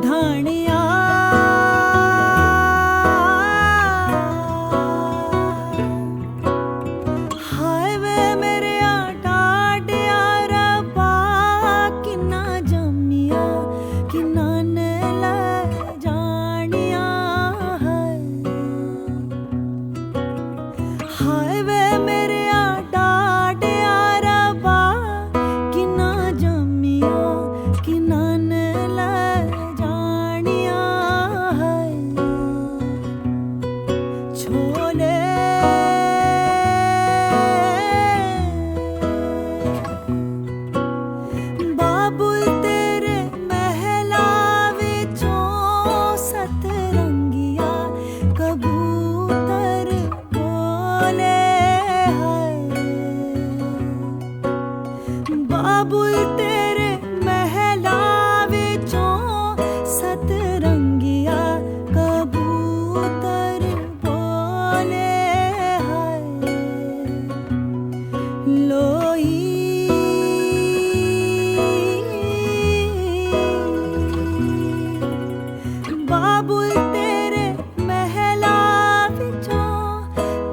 मधानिया हाय वे मेरे टाटिया रब्बा किन्ना जम्मिया किन्ना ने ले जानिया हाय वे मेरे टाटिया रब्बा किन्ना जम्मिया किन्ना ने ले जानिया छोले बाबुल तेरे महला विचों सतरंगिया कबूतर बोले बाबुल तेरे महला विचों सतरंगिया कबूतर बोले लोई बाबुल तेरे महला विचों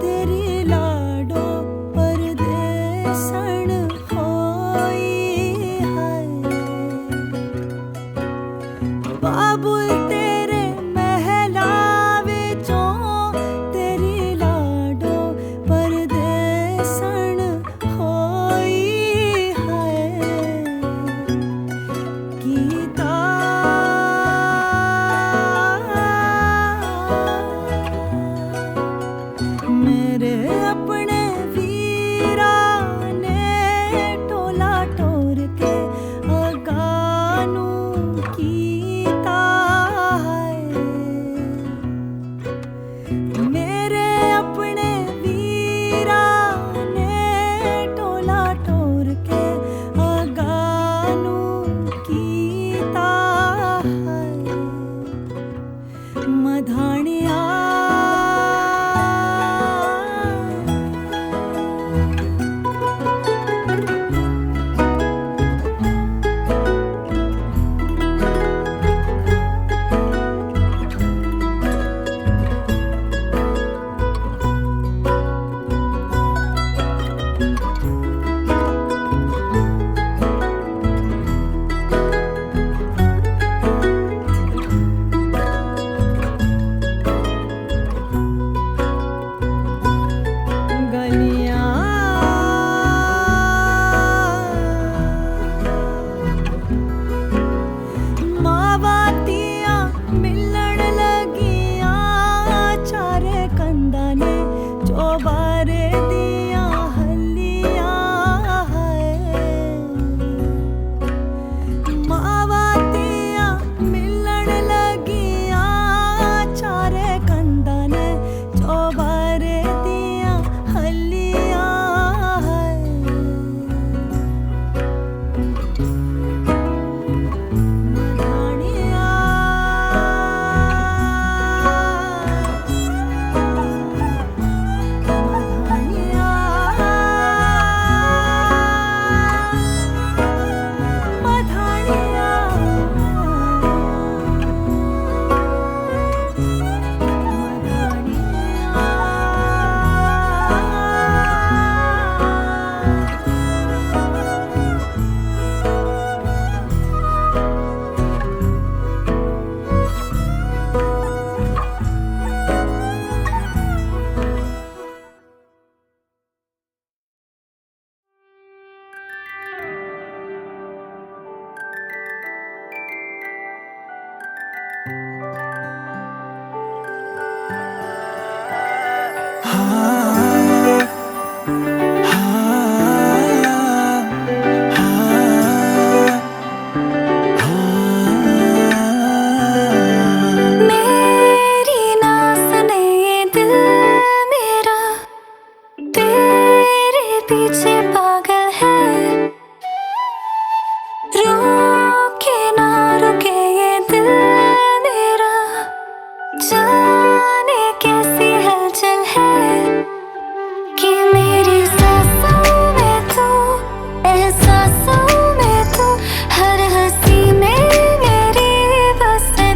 तेरी लाडो परदेसण होई बाबुल तेरे महला विचों तेरी लाडो परदेसण होई गीता मेरे अपने वीरा ने टोला टोर के अगानू कीता मेरे अपने वीरा ने टोला टोर के अगानू कीता मधानिया गलियां मावातियां मिलन लगियां चारे कंदा ने चौबारे दियां हलियां मावातियां मिलन लगियां चारे कंदा ने चौबारे दियां हलियां मधानिया मधानिया एहसासों में तू हर हंसी में मेरी बसे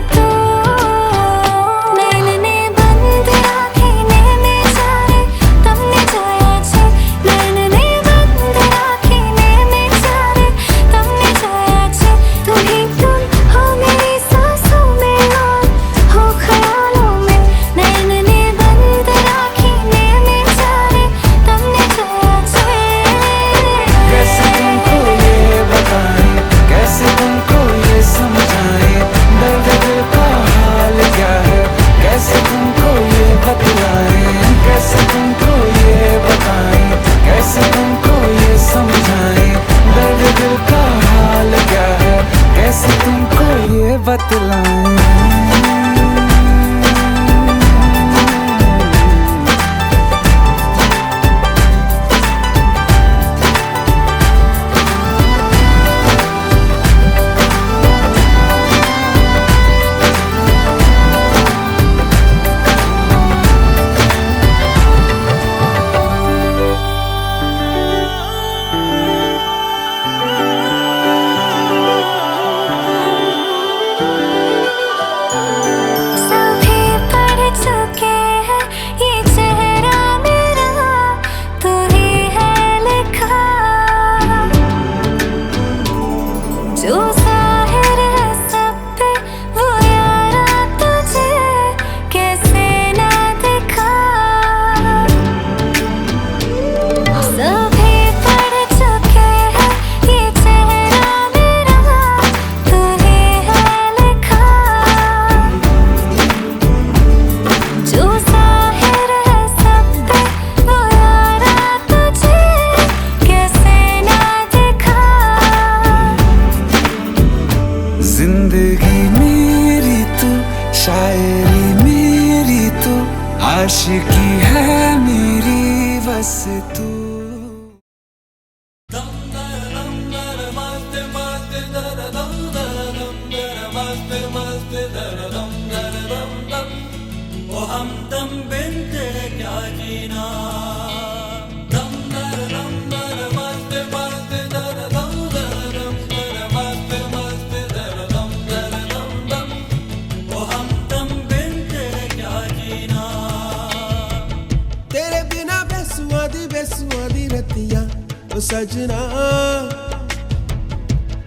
ओ सजना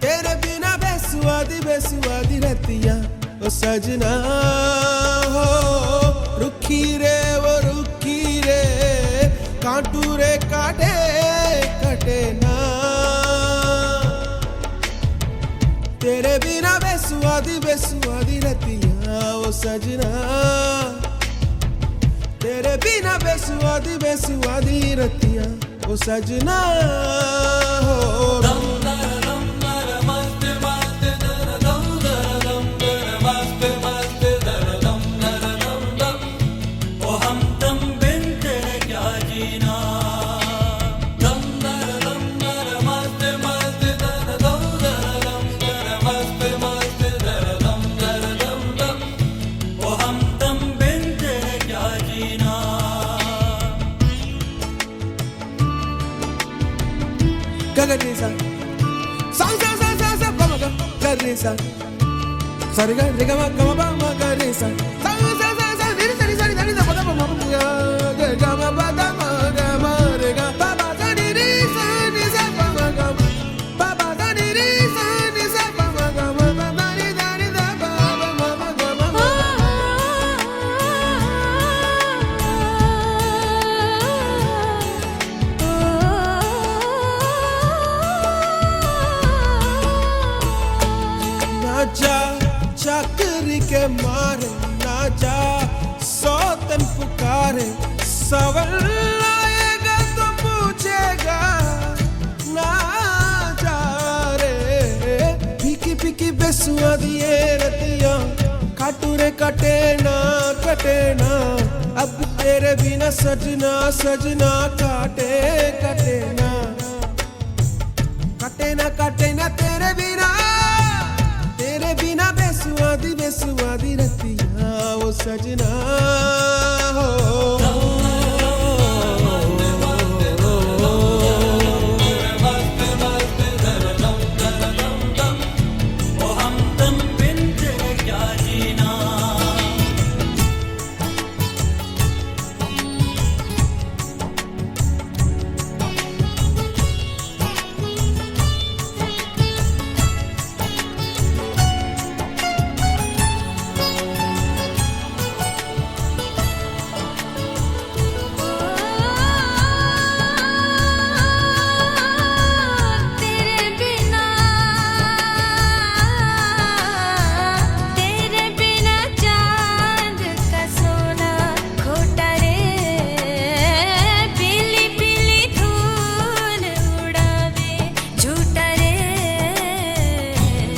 तेरे बिना बेसुआदी रतियां ओ सजना हो रुखी रे वो रुखी रे कांटू रे काटे कटे ना तेरे बिना बेसुआदी रतियां ओ सजना तेरे बिना बेसुआदी रतियां ओ सजना हो Gagadisa, sa, bama gagadisa, sariga riga ma bama gagadisa, sa, diri sa bada bama ga ma bada ma ga ma riga baba sa diri sa ni sa bama ga baba sa diri sa ni sa bama ga ma baba ni da baba ma ga ma जा चाकरी के मारे ना जा सौतन पुकारे सवाल आएगा तो पूछेगा ना जा रे फीकी बेसुआदी रतियां काटू रे कटे ना अब तेरे बिना सजना काटे ना तेरे बिना बेसुआदी रतियां वो सजना हो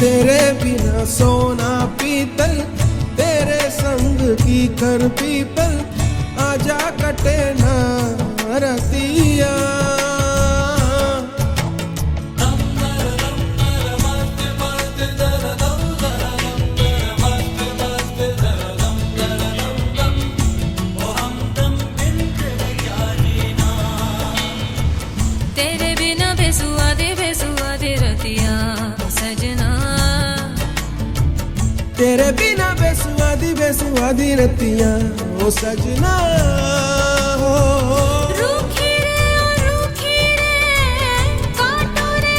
तेरे बिना सोना पीतल तेरे संग की कर पीपल आजा कटे ना रतिया तेरे बिना बेसुआदी रतियां सजना तेरे बिना बेसुआदी रतियां ओ सजना हो रूखी रे कांटू रे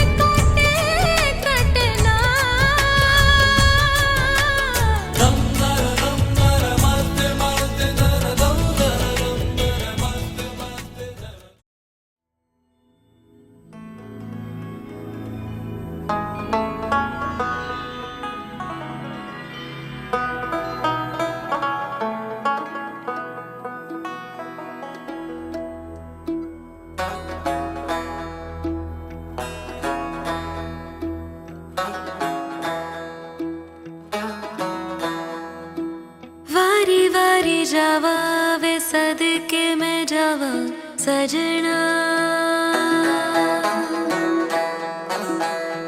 कटना वारी जावा वे सदके में जावा सजना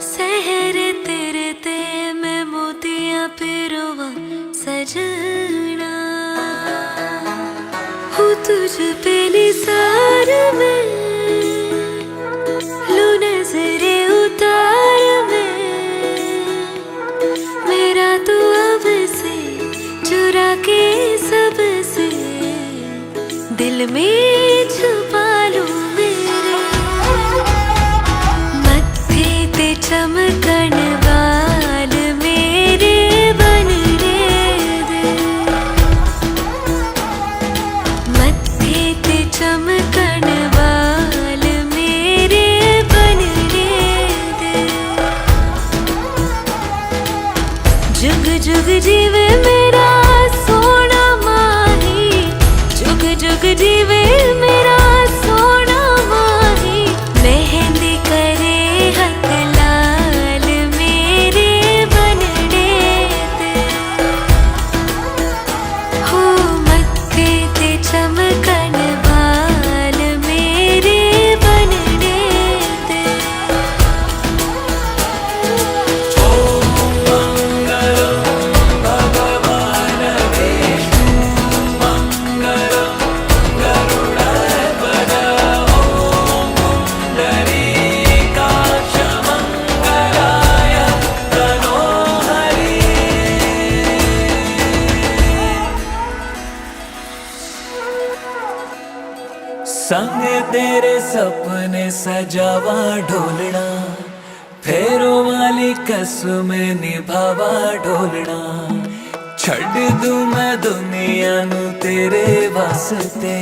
सहर तेरे ते में मोतियां पिरोवा सजना हूँ तुझ पे निसार में लू नजरे उतार में मेरा तो अब से चुरा के सबसे दिल में छुपा लूं मेरे सपने सजावा ढोलना, फेरों वाली कसम निभावा ढोलना। छड़ दूं मैं दुनिया नू तेरे वास्ते,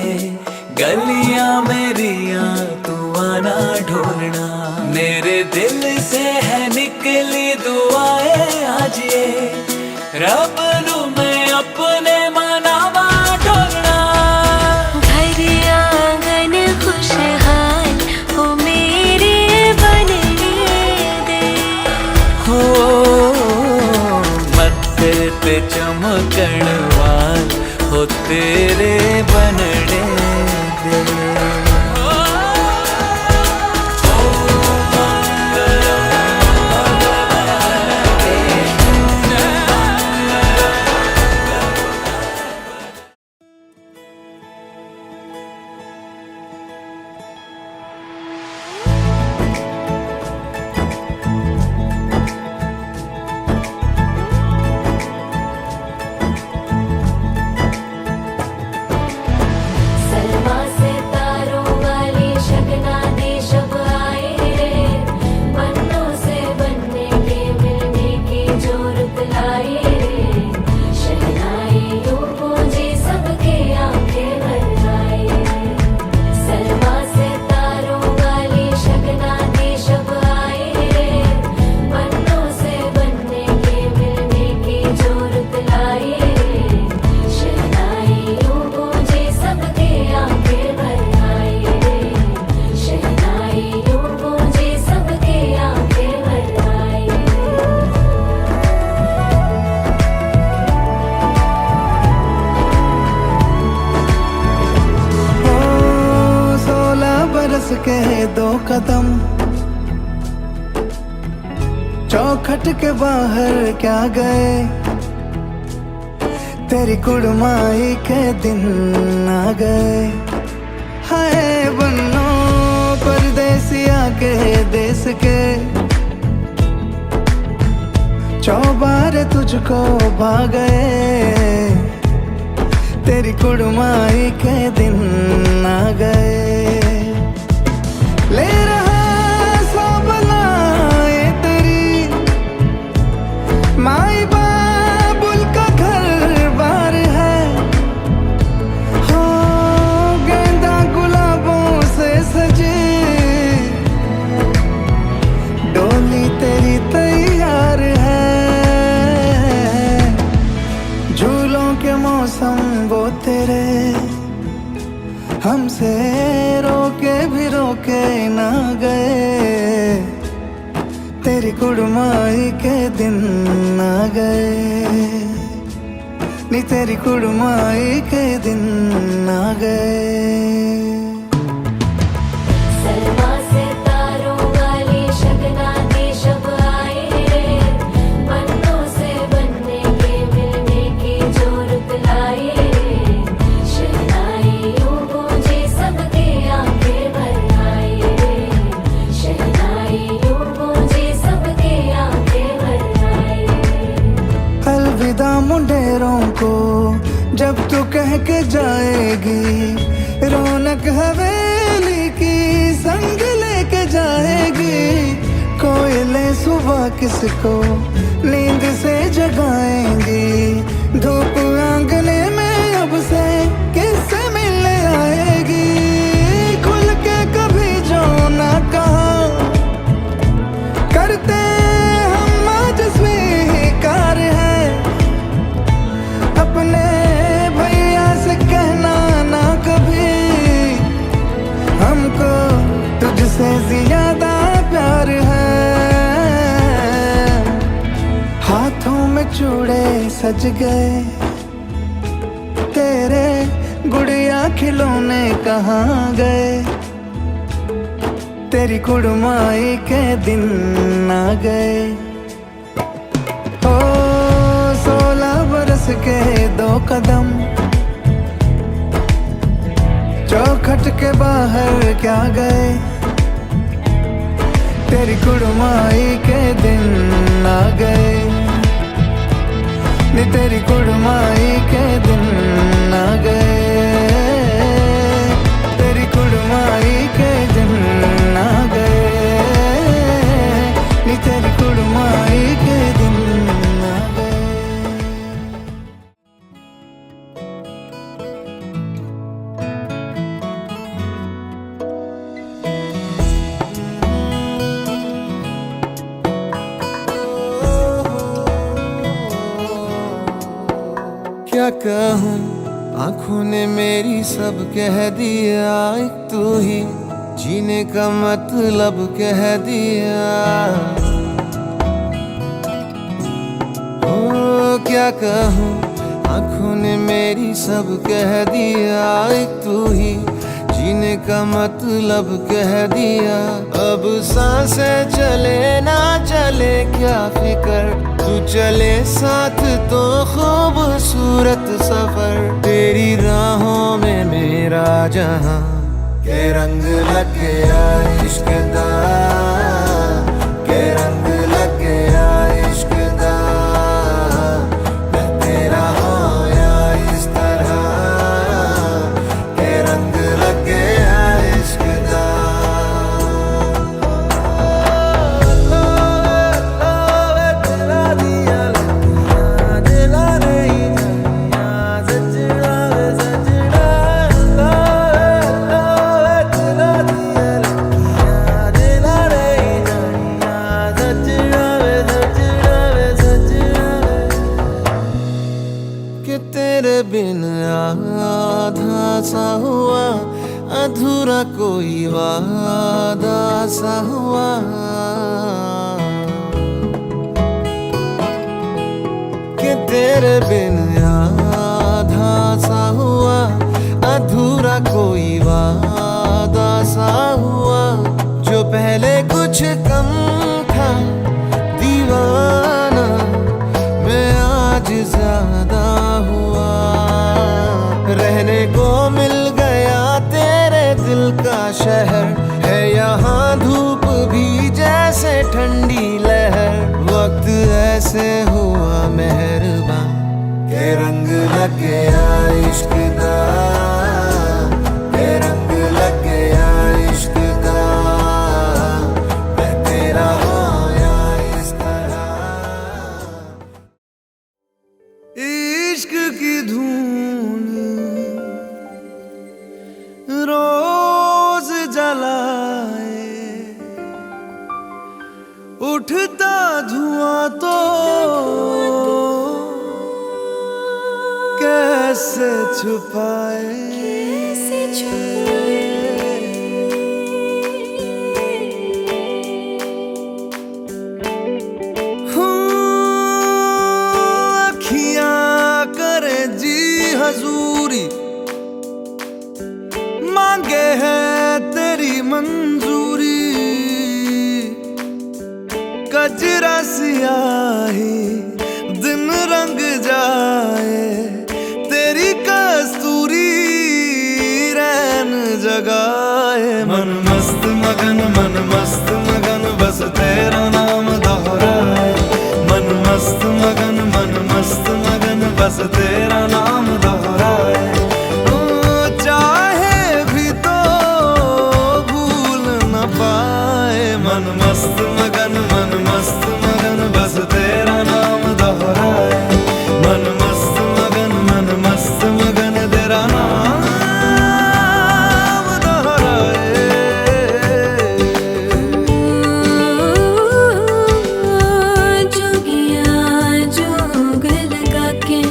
गलियां मेरियां तू आना ढोलना। मेरे दिल से है निकली दुआएं आज ये, रब नू मैं अपने मनावा ढोलना। घर आंगन खुशहाल हो मेरे बनने दे, हो मत्थे ते चमकण वाल हो तेरे बनने दे। सलमा से तारों वाली शगना दे शब आए रे, बन्नों से बनने के मिलने की जोरत लाए रे। शहनाई यूं गूंजी सबके आंखें भर आए रे। सलमा से तारों वाली शगना दे शब आए रे, बन्नों से बनने के मिलने की जोरत लाए रे। शहनाई यूं गूंजी सबके आंखें भर आए रे। शहनाई यूं गूंजी सबके आंखें भर आए रे। ओ 16 बरस के 2 कदम, चौखट के बाहर क्या गए। तेरी कुड़माई के दिन आ गए। हाय बन्नो परदेसिया के देश के, चौबार तुझको भा गए। तेरी कुड़माई के दिन आ गए। ले रहा सौ बलाएं तेरी, माई बाबुल का घर बार है। हो गेंदा गुलाबों से सजी, डोली तेरी तैयार है। झूलों के मौसम वो तेरे, हमसे रोके भी रोके ना गए। तेरी कुड़माई के दिन आ गए, नी तेरी कुड़माई के दिन आ गए। सलमा से तारों वाली शगना दे शब आए रे, बन्नों से बनने के मिलने की जोरत लाए रे। शहनाई यूं गूंजी सबके आंखें भर आए रे। शहनाई यूं गूंजी सबके आंखें भर आए रे। अलविदा मुंडेरों को जब तू कह के जाएगी, रौनक हवेली की संग लेके जाएगी। कोयले सुबह किसको नींद से जगाएंगी, धूप आंगने में अब से किससे मिलने आएगी। खुल के कभी जो ना कहा करते हम आज स्वीकार है। अपने भैया से कहना ना कभी, हमको तुझसे ज्यादा प्यार है। हाथों में चूड़े सज गए, तेरे गुड़िया खिलौने कहाँ गए। तेरी कुड़माई के दिन आ गए। ओ 16 बरस के 2 कदम, चौखट के बाहर क्या गए। तेरी कुड़माई के दिन आ गए, नी तेरी कुड़माई के दिन आ गए। तेरी कुड़माई के दिन क्या कहूँ, आंखों ने मेरी सब कह दिया, एक तू ही जीने का मतलब कह दिया। ओ क्या कहूँ, आंखों ने मेरी सब कह दिया, एक तू ही जीने का मतलब कह दिया। अब सांसें चले ना चले क्या फिकर, तू चले साथ तो खूबसूरत सफर। तेरी राहों में मेरा जहां के रंग लग गया इश्क दा, के रंग लग गया इश्क दा। मैं तेरा होया इस तरह, के रंग लग गया इश्क दा। कि तेरे बिन आधा सा हुआ, अधूरा कोई वादा सा हुआ। कि तेरे बिन आधा सा हुआ, अधूरा कोई वादा सा हुआ। जो पहले कुछ कम था दीवाना, मैं आज ज्यादा हुआ। रहने को मिल गया तेरे दिल का शहर, है यहाँ धूप भी जैसे ठंडी लहर। वक्त ऐसे हुआ मेहरबान, के रंग लग गया इश्क दा, के रंग लग गया इश्क दा। मैं तेरा होया इस तरह। इश्क की धून रोज जलाए, उठता धुआं तो कैसे छुपाए। अखियां करे जी हजूरी, मांगे है तेरी मंजूरी। कजरा सियाही दिन रंग जाए, तेरी कस्तूरी रैन जगाए। मन मस्त मगन बस तेरा नाम दोहराए। मन मस्त मगन बस तेरा नाम दोहराए। चाहे भी तो भूल न पाए। मन मस्त मगन बस तेरा नाम दोहराए। मन मस्त मगन तेरा नाम दोहराए। जोगिया जोग लगा के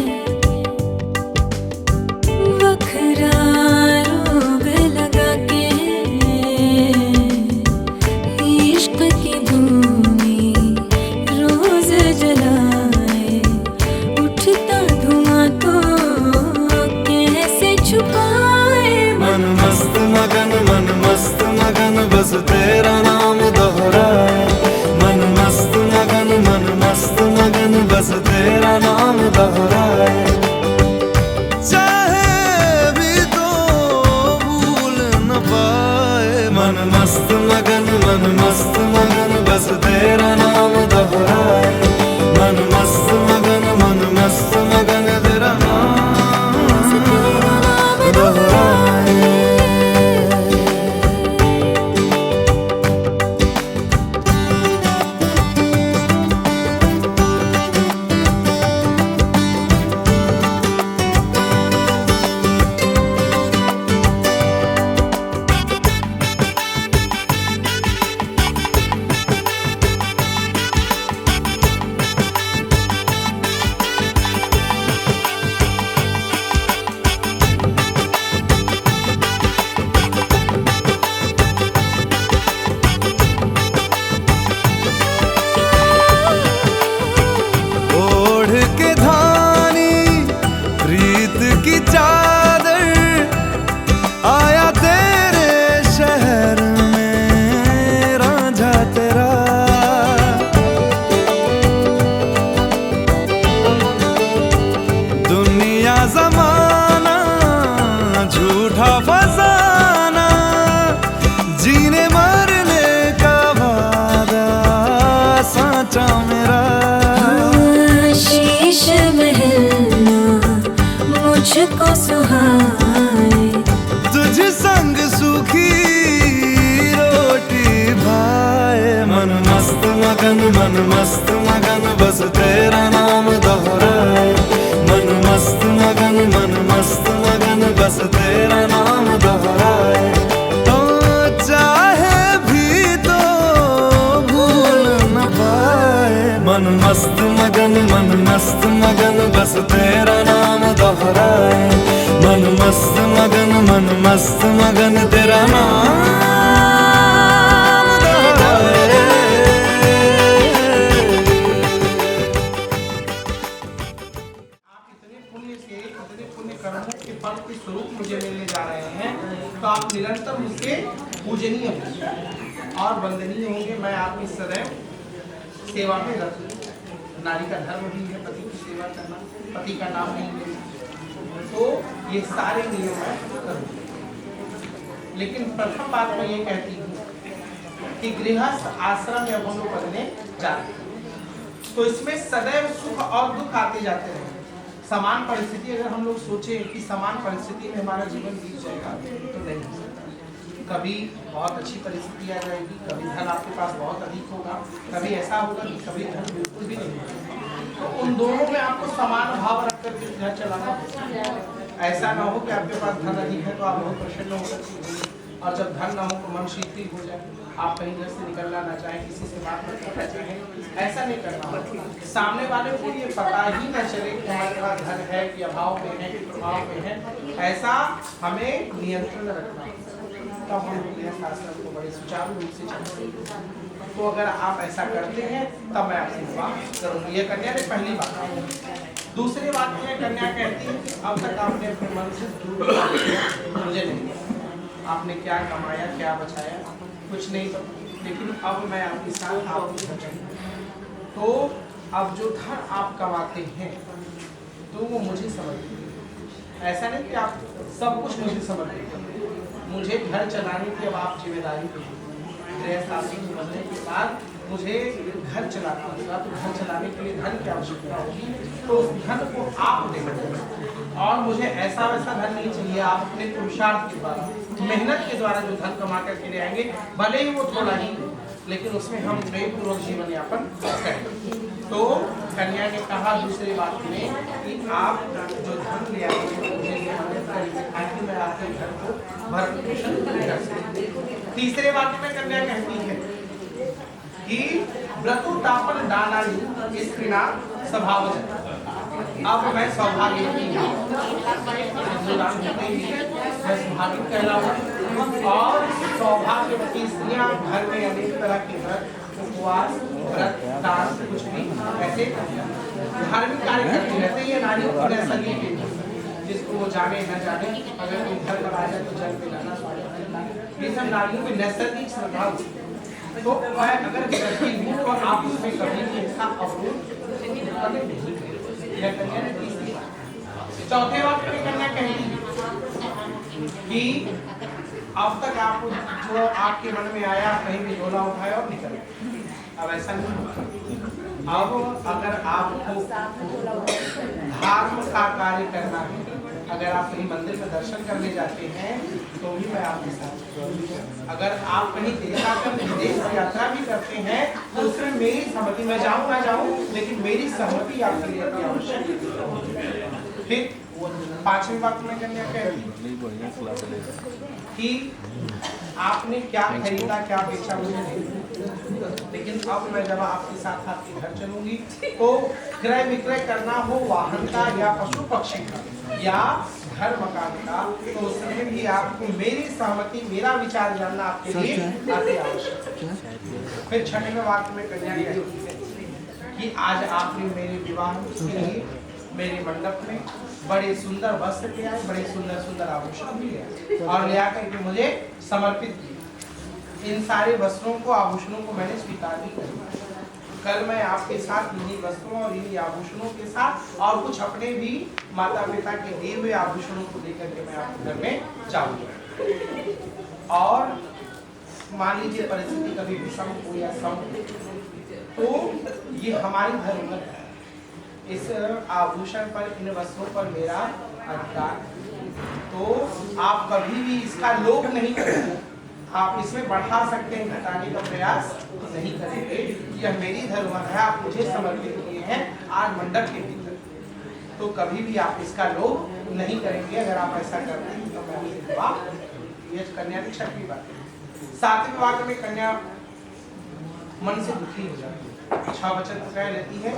वखरा रोग लगा के, इश्क की धूनी रोज जलाए, उठता धुआं तो कैसे छुपाए। मन मस्त मगन बस तेरा नाम दोहराए। मन मस्त मगन बस तेरा नाम दोहराए। चाहे भी तो भूल न पाए। मन मस्त मगन बस तेरा नाम दोहराए। मन मस्त मगन तेरा नाम दोहराए। मगन मन मस्त मगन बस तेरा नाम दोहराए। मन मस्त मगन मन मस्त मगन बस तेरा नाम दोहराए। तो चाहे भी तो भूल न पाए। मन मस्त मगन बस तेरा नाम दोहराए। मन मस्त मगन तेरा नाम दोहराए। आप इतने पुण्य से इतने पुण्य कर्मों के फल के स्वरूप मुझे मिलने जा रहे हैं, तो आप निरंतर मुझसे पूजनीय होंगे और वंदनीय होंगे। मैं आपकी सदैव सेवा में रत हूं। नारी का धर्म भी है पति की सेवा करना, पति का नाम नहीं लेना। तो ये सारे नियम मैं करूँगा। लेकिन प्रथम बात मैं ये कहती हूँ कि गृहस्थ आश्रम या हम लोग बनने जा रहे हैं, तो इसमें सदैव सुख और दुख आते जाते हैं। समान परिस्थिति अगर हम लोग सोचें कि समान परिस्थिति में हमारा जीवन बीत जाएगा तो नहीं हो सकता। कभी बहुत अच्छी परिस्थिति आ जाएगी, कभी धन आपके पास बहुत अधिक होगा, कभी ऐसा होगा कि कभी धन बिल्कुल भी नहीं होगा। तो उन दोनों में आपको समान भाव रख करके घर चलाना होगा। ऐसा ना हो कि आपके पास धन अधिक है तो आप बहुत प्रसन्न हो सकते, और जब धन ना हो तो मन शीतल हो जाए, आप कहीं घर से निकलना ना चाहें, किसी से बात न करना चाहें। ऐसा नहीं करना होगा। सामने वाले को ये पता ही न चले कि हमारे पास धन है कि अभाव में है कि प्रभाव में है। ऐसा हमें नियंत्रण रखना है, तब हम गृहस्थ आश्रम को बड़े सुचारू रूप से चलाते हैं। तो अगर आप ऐसा करते हैं तब मैं आपसे विवाह करूँगी। ये कन्या ने पहली बात। दूसरी बात में कन्या कहती है कि अब तक आपने अपने मन से दूर मुझे नहीं, आपने क्या कमाया क्या बचाया कुछ नहीं, तो लेकिन अब मैं आपके साथ आपको बचाऊंगा। तो अब जो धन आप कमाते हैं तो वो मुझे समर्पित है। ऐसा नहीं कि आप सब कुछ मुझे समर्पित करें। मुझे घर चलाने की अब आप जिम्मेदारी देंगे। गृहस्थ आश्रम बनने के बाद मुझे घर चलाना होगा, तो घर चलाने के लिए धन की आवश्यकता होगी, तो उस धन को आप देंगे। और मुझे ऐसा वैसा धन नहीं चाहिए, आप अपने पुरुषार्थ के द्वारा मेहनत के द्वारा जो धन कमा करके ले आएंगे, भले ही वो थोड़ा ही, लेकिन उसमें हम प्रेमपूर्वक जीवन यापन करें। तो कन्या ने कहा दूसरी बात में कि आप जो धन ले आएंगे मुझे मदद करेंगे ताकि मैं आपके घर को भरण पोषण कर सकूं। तीसरे वाक्य में कन्या कहती है कि व्रतोत्तापन दानानि स्त्रीणां स्वभावजः। अब मैं सौभाग्यवती हूँ, मैं सौभाग्य कहलाऊं, और सौभाग्यवती स्त्रियां घर में अनेक तरह के व्रत उपवास व्रत दान कुछ भी ऐसे धार्मिक कार्य करती रहते हैं। ये नारियों की नैसर्गिक है, जिसको वो जाने न जाने, अगर कोई घर पर आ जाए तो जल पिलाना स्वागत, ये सब नारियों की नैसर्गिक श्रद्धा होती है। तो मैं अगर करती हूँ तो आप उसमें कभी भी ऐसा अवरोध नहीं। चौथे वाक्य में कन्या कहेगी कि अब तक आप जो आपके मन में आया कहीं भी झोला उठाए और निकल गए, अब ऐसा नहीं होगा। अब अगर आपको धर्म का कार्य करना है, अगर आप कहीं मंदिर में दर्शन करने जाते हैं तो भी मैं आपके साथ, अगर आप कहीं विदेश यात्रा भी करते हैं तो उसमें मेरी सहमति, मैं जाऊँ लेकिन मेरी सहमति आपके लिए अति आवश्यक है। फिर पांचवी बात में कन्या कि आपने क्या खरीदा क्या बेचा मुझे नहीं, लेकिन अब मैं जब आपके साथ आपके घर चलूंगी तो क्रय विक्रय करना हो वाहन का या पशु पक्षी का या घर मकान का, तो उसमें भी आपको मेरी सहमति मेरा विचार जानना आपके लिए अति आवश्यक है। फिर छठवें वाक्य में कन्या कहती है कि आज आपने मेरे विवाह के लिए मेरे मंडप में बड़े सुंदर वस्त्र ले आए, बड़े सुंदर सुंदर आभूषण भी ले आए और ले आकर के मुझे समर्पित किए। इन सारे वस्त्रों को आभूषणों को मैंने स्वीकार भी किया। कल मैं आपके साथ इन्हीं वस्त्रों और इन्हीं आभूषणों के साथ और कुछ अपने भी माता पिता के दिए हुए आभूषणों को लेकर के मैं आपके घर में जाऊंगा। और मान लीजिए परिस्थिति कभी विषम हो या सम, तो ये हमारी धरोहर है। इस आभूषण पर, इन वस्त्रों पर मेरा अधिकार, तो आप कभी भी इसका लोभ नहीं करें। आप इसमें बढ़ा सकते हैं, घटाने का प्रयास नहीं करेंगे। यह मेरी धरोहर है, आप मुझे समर्पित किए हैं आज मंडप के भीतर, तो कभी भी आप इसका लोभ नहीं करेंगे। अगर आप ऐसा करते हैं तो मैं आपसे विवाह, ये कन्या की छठी बात है। 7वें विवाह में कन्या मन से दुखी हो जाती है, 6 वचन कह लेती है,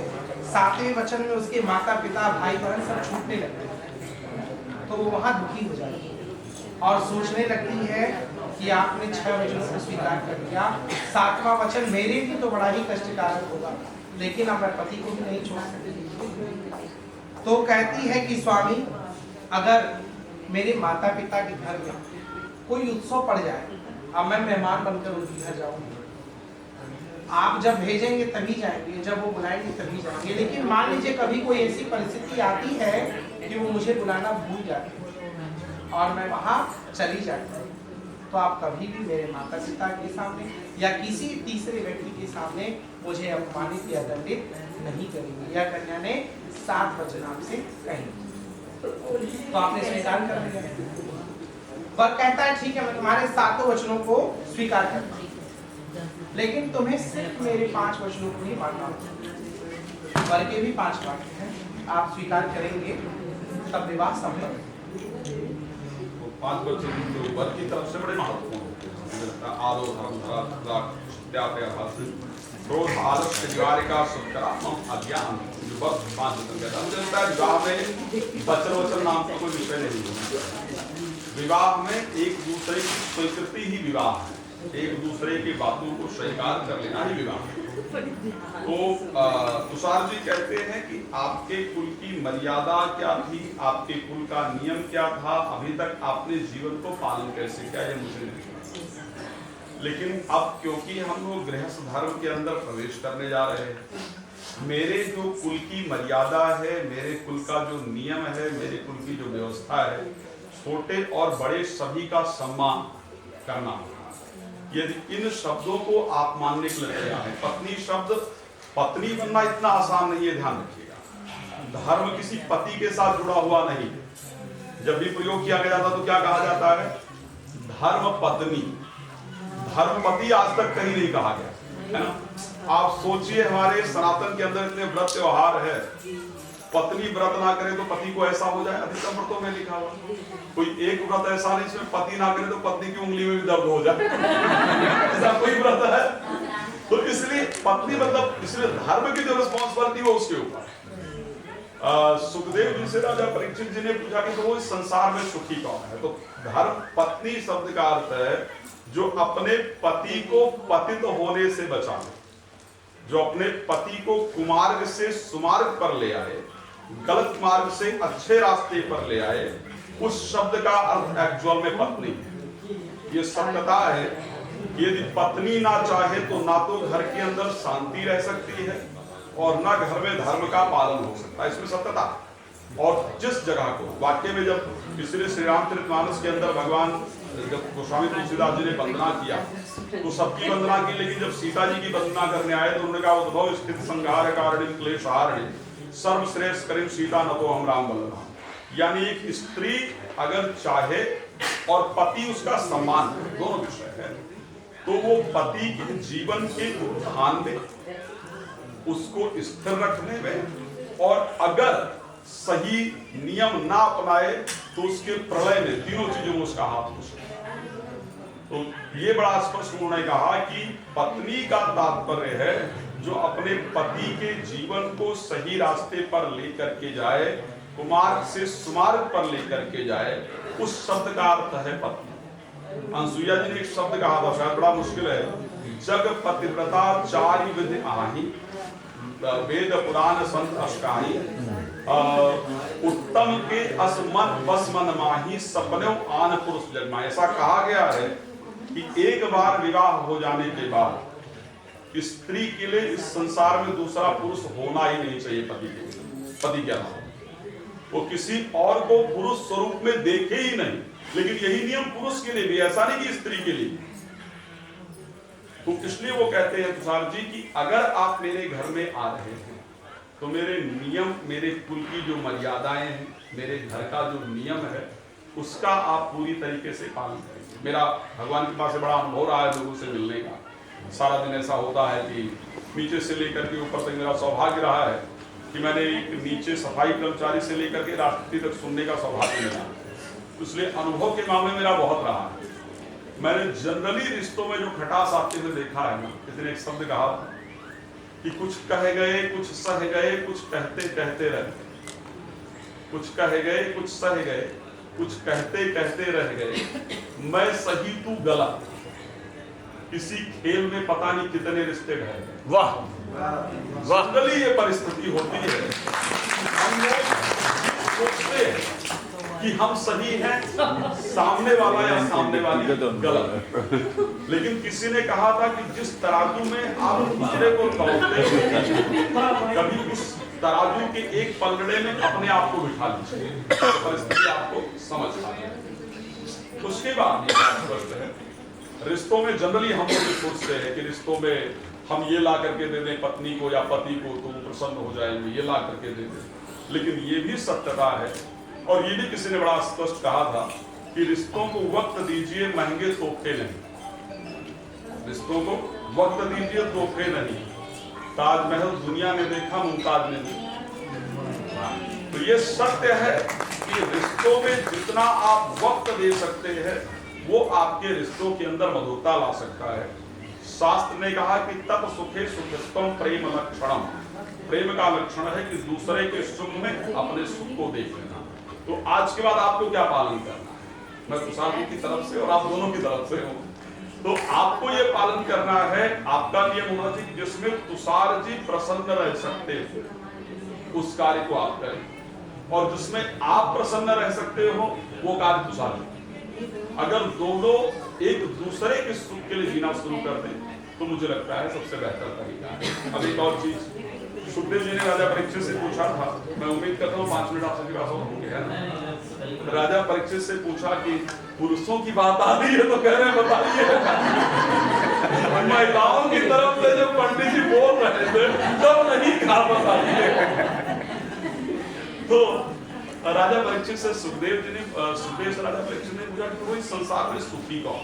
7वें वचन में उसके माता पिता भाई बहन सब छूटने लगते हैं, तो वो वहां दुखी हो जाती है और सोचने लगती है कि आपने 6 वचनों को स्वीकार कर लिया, 7वां वचन मेरे लिए तो बड़ा ही कष्टकारक होगा, लेकिन अब मैं पति को भी नहीं छोड़ सकती। तो कहती है कि स्वामी, अगर मेरे माता पिता के घर में कोई उत्सव पड़ जाए, अब मैं मेहमान बनकर उनके घर जाऊंगी, आप जब भेजेंगे तभी जाएंगे, जब वो बुलाएंगे तभी जाएंगे, लेकिन मान लीजिए कभी कोई ऐसी परिस्थिति आती है कि वो मुझे बुलाना भूल जाते हैं और मैं वहां चली जाती हूँ, तो आप कभी भी मेरे माता पिता के सामने या किसी तीसरे व्यक्ति के सामने मुझे अपमानित या दंडित नहीं करेंगे। यह कन्या ने 7 वचन आपसे कहे, तो आपने स्वीकार कर लिया। वह कहता है ठीक है, मैं तुम्हारे 7 वचनों को स्वीकार करता हूँ, लेकिन तुम्हें सिर्फ मेरे 5 वचनों को ही मानना होगा, वर के भी 5 वाक्य हैं, आप स्वीकार करेंगे तब विवाह संभव। 5 वचन जो वर की तरफ से बड़े महत्वपूर्ण होते हैं, मुझे लगता है आदो धर्म धरा सत्याग्रह क्रोध आलस्य निवारिका सत्करात्मक अज्ञान, जो वर 5 वचन कहता है। मुझे लगता है विवाह में वचन नाम का कोई विषय नहीं होना। विवाह में एक दूसरे की स्वीकृति ही विवाह है, एक दूसरे की बातों को स्वीकार कर लेना ही विवाह है। तो तुषार जी कहते हैं कि आपके कुल की मर्यादा क्या थी, आपके कुल का नियम क्या था, अभी तक आपने जीवन को पालन कैसे किया, ये मुझे नहीं पता। लेकिन अब क्योंकि हम लोग गृहस्थ धर्म के अंदर प्रवेश करने जा रहे हैं, मेरे जो कुल की मर्यादा है, मेरे कुल का जो नियम है, मेरे कुल की जो व्यवस्था है, छोटे और बड़े सभी का सम्मान करना होगा। यदि इन शब्दों को आप मानने के लिए तैयार हैं, पत्नी शब्द, पत्नी बनना इतना आसान नहीं है, ध्यान रखिएगा। धर्म किसी पति के साथ जुड़ा हुआ नहीं। जब भी प्रयोग किया गया था तो क्या कहा जाता है? धर्म पत्नी। धर्म पति आज तक कहीं नहीं कहा गया, है ना। आप सोचिए, हमारे सनातन के अंदर इतने व्रत त्योहार है, पत्नी व्रत ना करे तो पति को ऐसा हो जाए, अधिकतम व्रतों में लिखा हुआ। कोई एक व्रत ऐसा नहीं जिसमें पति ना करे तो पत्नी की उंगली में भी दर्द हो जाए, ऐसा कोई व्रत है? तो इसलिए पत्नी मतलब, इसलिए धर्म की जो रिस्पॉन्सिबिलिटी है उसके ऊपर। सुखदेव जी से राजा परीक्षित जी ने पूछा कि तो वो इस संसार में सुखी कौन है, तो धर्म पत्नी शब्द का अर्थ है जो अपने पति को पतित होने से बचाए, जो अपने पति को कुमार्ग से सुमार्ग पर ले आए, गलत मार्ग से अच्छे रास्ते पर ले आए, उस शब्द का अर्थ एक्चुअल में पत्नी है। ये सत्यता है कि यदि पत्नी ना चाहे तो ना तो घर के अंदर शांति रह सकती है और ना घर में धर्म का पालन हो सकता है, इसमें सत्यता। और जिस जगह को वाक्य में जब इसलिए श्री रामचरितमानस के अंदर भगवान जब गोस्वामी तुलसीदास जी ने वंदना किया तो सबकी वंदना की, लेकिन जब सीता जी की वंदना करने आए तो उन्होंने कहा उद्भव स्थित संहार कारिणी क्लेश हारिणी सर्वश्रेष्ठ करीम सीता न तो हम राम बलराम। यानी एक स्त्री अगर चाहे और पति उसका सम्मान, दोनों विषय है, तो वो पति के जीवन के उत्थान में, उसको स्थिर रखने में, और अगर सही नियम ना अपनाए तो उसके प्रलय में, तीनों चीजों में उसका हाथ हो सकता है। तो ये बड़ा स्पष्ट उन्होंने कहा कि पत्नी का तात्पर्य है जो अपने पति के जीवन को सही रास्ते पर लेकर के जाए, कुमार्ग से सुमार्ग पर लेकर के जाए, उस शब्द का अर्थ है पत्नी। अनसुईया जी ने एक शब्द कहा था, शायद बड़ा मुश्किल है, जग पतिव्रता चारि विधि आही, वेद पुराण संत अष्टाही, उत्तम के असमन बसमन माही, सपने आन पुरुष जन्मा। ऐसा कहा गया है कि एक बार विवाह हो जाने के बाद स्त्री के लिए इस संसार में दूसरा पुरुष होना ही नहीं चाहिए पति के, पति के अलावा वो किसी और को पुरुष स्वरूप में देखे ही नहीं। लेकिन यही नियम पुरुष के लिए भी, ऐसा नहीं कि स्त्री के लिए। तो इसलिए वो कहते हैं तुषार जी कि अगर आप मेरे घर में आ रहे हैं तो मेरे नियम, मेरे कुल की जो मर्यादाएं हैं, मेरे घर का जो नियम है, उसका आप पूरी तरीके से पालन करेंगे। मेरा भगवान की कृपा से बड़ा अनुभव रहा है लोगों से मिलने का। सारा दिन ऐसा होता है कि नीचे से लेकर के ऊपर तक मेरा सौभाग्य रहा है कि मैंने एक नीचे सफाई कर्मचारी से लेकर के राष्ट्रपति तक सुनने का सौभाग्य मिला, इसलिए अनुभव के मामले मेरा बहुत रहा है। मैंने जनरली रिश्तों में जो खटास आते हुए देखा है ना, किसी ने एक शब्द कहा कि कुछ कह गए, कुछ सह गए, कुछ कहते कहते रह गए। कुछ कह गए, कुछ सह गए, कुछ कहते कहते रह गए, मैं सही तू गलत। किसी खेल में पता नहीं कितने रिश्ते ढह गए। वाह जनरली ये परिस्थिति होती है। हम लोग सोचते हैं कि हम सही हैं, सामने वाला या सामने वाली गलत। लेकिन किसी ने कहा था कि जिस तराजू में आप दूसरे को तौलते हैं, कभी उस तराजू के एक पलड़े में अपने आप को बिठा लीजिए, परिस्थिति आपको समझ आ जाए। उसके बाद ये बात करते हैं, रिश्तों में जनरली हम लोग सोचते हैं कि रिश्तों में हम ये ला करके दे दें पत्नी को या पति को तो प्रसन्न हो जाएंगे, ये ला करके दे दें। लेकिन ये भी सत्यता है, और ये भी किसी ने बड़ा स्पष्ट कहा था कि रिश्तों को वक्त दीजिए, महंगे तोहफे नहीं। रिश्तों को वक्त दीजिए, तोहफे नहीं। ताजमहल दुनिया ने देखा, मुमताज ने नहीं। तो ये सत्य है कि रिश्तों में जितना आप वक्त दे सकते हैं वो आपके रिश्तों के अंदर मधुरता ला सकता है। शास्त्र ने कहा कि तत् सुखे सुखस्तम प्रेम लक्षणम। प्रेम का लक्षण है कि दूसरे के सुख में अपने सुख को देख लेना। तो आज के बाद आपको क्या पालन करना है? मैं तुषार जी की तरफ से और आप दोनों की तरफ से हूँ, तो आपको ये पालन करना है। आपका नियम होना चाहिए कि जिसमें तुषार जी प्रसन्न रह सकते हो उस कार्य को आप करें, और जिसमें आप प्रसन्न रह सकते हो वो कार्य तुषार जी। अगर दोनों एक दूसरे के सुख के लिए जीना शुरू कर दें तो मुझे लगता है सबसे बेहतर तरीका है। अब एक और चीज, सुखदेव जी ने राजा परीक्षित से पूछा था, मैं उम्मीद करता हूँ 5 मिनट आपसे विकास होंगे। राजा परीक्षित से पूछा कि पुरुषों की बात आ रही है तो कह रहे हैं बताइए। महिलाओं की तरफ से जब पंडित जी बोल रहे थे तब नहीं कहा बताइए। तो राजा परीक्षित से सुखदेव जी ने राजा परीक्षित ने पूछा कि वो इस संसार में सुखी कौन?